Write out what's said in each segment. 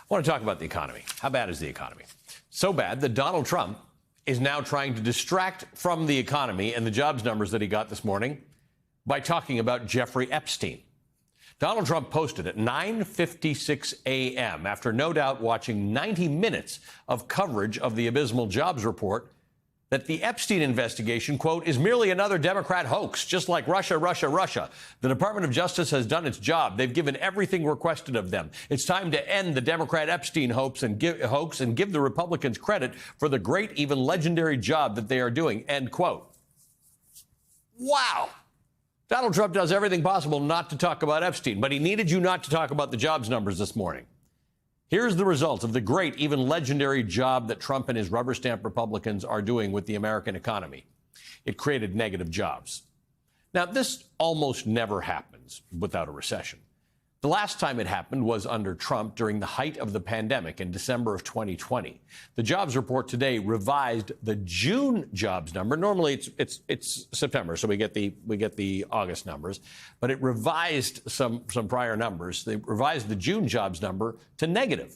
want to talk about the economy. How bad is the economy? So bad that Donald Trump is now trying to distract from the economy and the jobs numbers that he got this morning by talking about Jeffrey Epstein. Donald Trump posted at 9:56 a.m. after no doubt watching 90 minutes of coverage of the abysmal jobs report that the Epstein investigation, quote, is merely another Democrat hoax, just like Russia, Russia, Russia. The Department of Justice has done its job. They've given everything requested of them. It's time to end the Democrat Epstein hoax and give the Republicans credit for the great, even legendary job that they are doing, end quote. Wow. Donald Trump does everything possible not to talk about Epstein, but he needed you not to talk about the jobs numbers this morning. Here's the result of the great, even legendary job that Trump and his rubber stamp Republicans are doing with the American economy. It created negative jobs. Now, this almost never happens without a recession. The last time it happened was under Trump during the height of the pandemic in December of 2020. The jobs report today revised the June jobs number. Normally it's September, so we get the August numbers, but it revised some prior numbers. They revised the June jobs number to negative.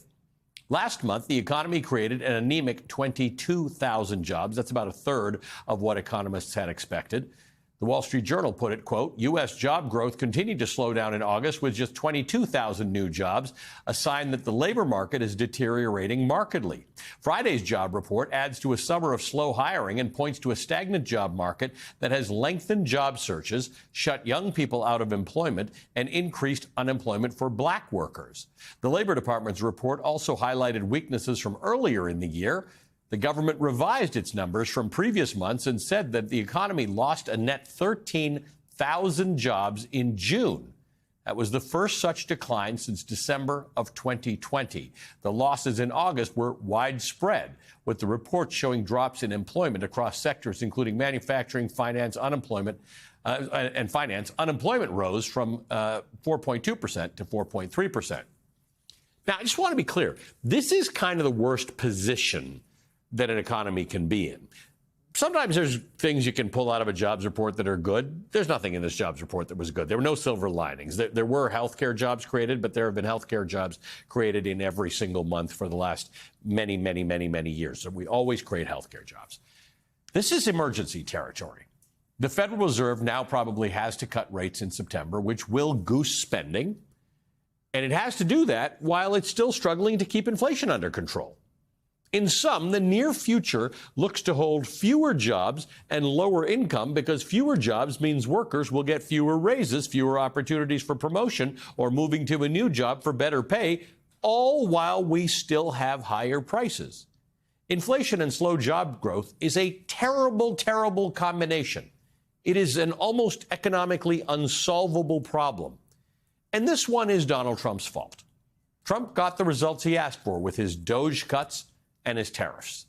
Last month, the economy created an anemic 22,000 jobs. That's about a third of what economists had expected. The Wall Street Journal put it, quote, U.S. job growth continued to slow down in August with just 22,000 new jobs, a sign that the labor market is deteriorating markedly. Friday's job report adds to a summer of slow hiring and points to a stagnant job market that has lengthened job searches, shut young people out of employment, and increased unemployment for black workers. The Labor Department's report also highlighted weaknesses from earlier in the year. The government revised its numbers from previous months and said that the economy lost a net 13,000 jobs in June. That was the first such decline since December of 2020. The losses in August were widespread, with the report showing drops in employment across sectors, including manufacturing, finance, unemployment, Unemployment rose from 4.2% to 4.3%. Now, I just want to be clear. This is kind of the worst position that an economy can be in. Sometimes there's things you can pull out of a jobs report that are good. There's nothing in this jobs report that was good. There were no silver linings. There were healthcare jobs created, but there have been healthcare jobs created in every single month for the last many, many, many, many years. So we always create healthcare jobs. This is emergency territory. The Federal Reserve now probably has to cut rates in September, which will goose spending. And it has to do that while it's still struggling to keep inflation under control. In sum, the near future looks to hold fewer jobs and lower income because fewer jobs means workers will get fewer raises, fewer opportunities for promotion, or moving to a new job for better pay, all while we still have higher prices. Inflation and slow job growth is a terrible, terrible combination. It is an almost economically unsolvable problem. And this one is Donald Trump's fault. Trump got the results he asked for with his DOGE cuts and his tariffs.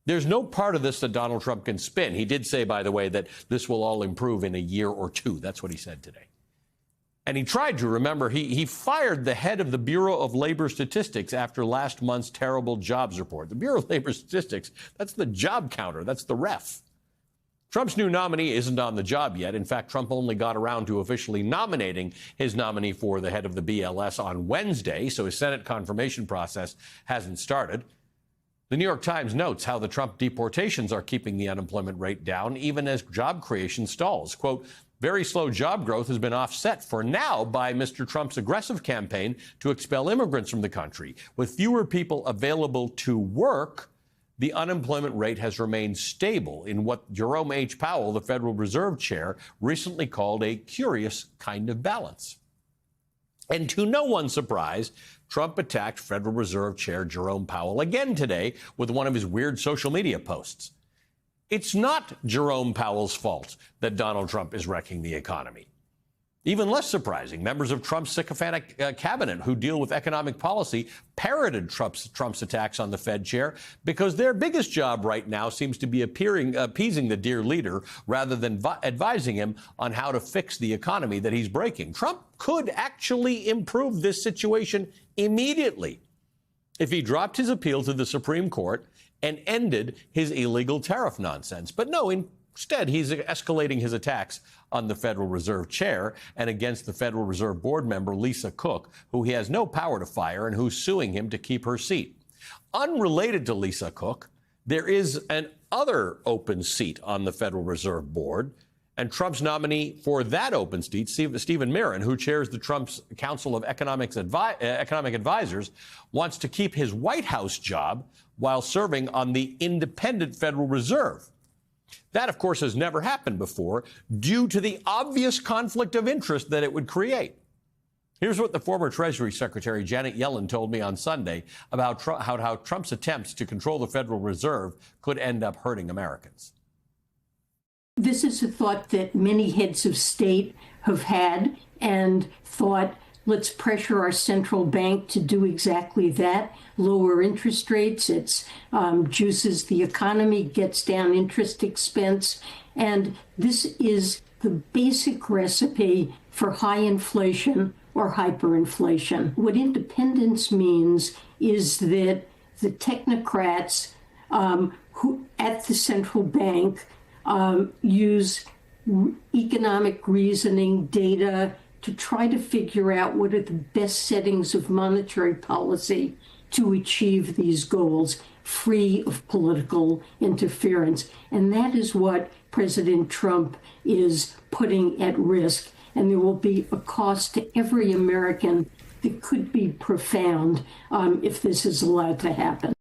There's no part of this that Donald Trump can spin. He did say, by the way, that this will all improve in a year or two. That's what he said today. And he tried to, remember, he fired the head of the Bureau of Labor Statistics after last month's terrible jobs report. The Bureau of Labor Statistics, that's the job counter. That's the ref. Trump's new nominee isn't on the job yet. In fact, Trump only got around to officially nominating his nominee for the head of the BLS on Wednesday, so his Senate confirmation process hasn't started. The New York Times notes how the Trump deportations are keeping the unemployment rate down, even as job creation stalls. Quote, very slow job growth has been offset for now by Mr. Trump's aggressive campaign to expel immigrants from the country. With fewer people available to work, the unemployment rate has remained stable in what Jerome H. Powell, the Federal Reserve Chair, recently called a curious kind of balance. And to no one's surprise, Trump attacked Federal Reserve Chair Jerome Powell again today with one of his weird social media posts. It's not Jerome Powell's fault that Donald Trump is wrecking the economy. Even less surprising, members of Trump's sycophantic cabinet who deal with economic policy parroted Trump's attacks on the Fed chair because their biggest job right now seems to be appeasing the dear leader rather than advising him on how to fix the economy that he's breaking. Trump could actually improve this situation immediately if he dropped his appeal to the Supreme Court and ended his illegal tariff nonsense. But no, Instead, he's escalating his attacks on the Federal Reserve chair and against the Federal Reserve board member Lisa Cook, who he has no power to fire and who's suing him to keep her seat. Unrelated to Lisa Cook, there is an other open seat on the Federal Reserve Board, and Trump's nominee for that open seat, Stephen Mirren, who chairs the Trump's Council of Economic Advisors, wants to keep his White House job while serving on the independent Federal Reserve. That, of course, has never happened before due to the obvious conflict of interest that it would create. Here's what the former Treasury Secretary Janet Yellen told me on Sunday about how Trump's attempts to control the Federal Reserve could end up hurting Americans. This is a thought that many heads of state have had and thought, let's pressure our central bank to do exactly that, lower interest rates. It juices the economy, gets down interest expense. And this is the basic recipe for high inflation or hyperinflation. What independence means is that the technocrats who at the central bank use economic reasoning, data, to try to figure out what are the best settings of monetary policy to achieve these goals, free of political interference. And that is what President Trump is putting at risk. And there will be a cost to every American that could be profound if this is allowed to happen.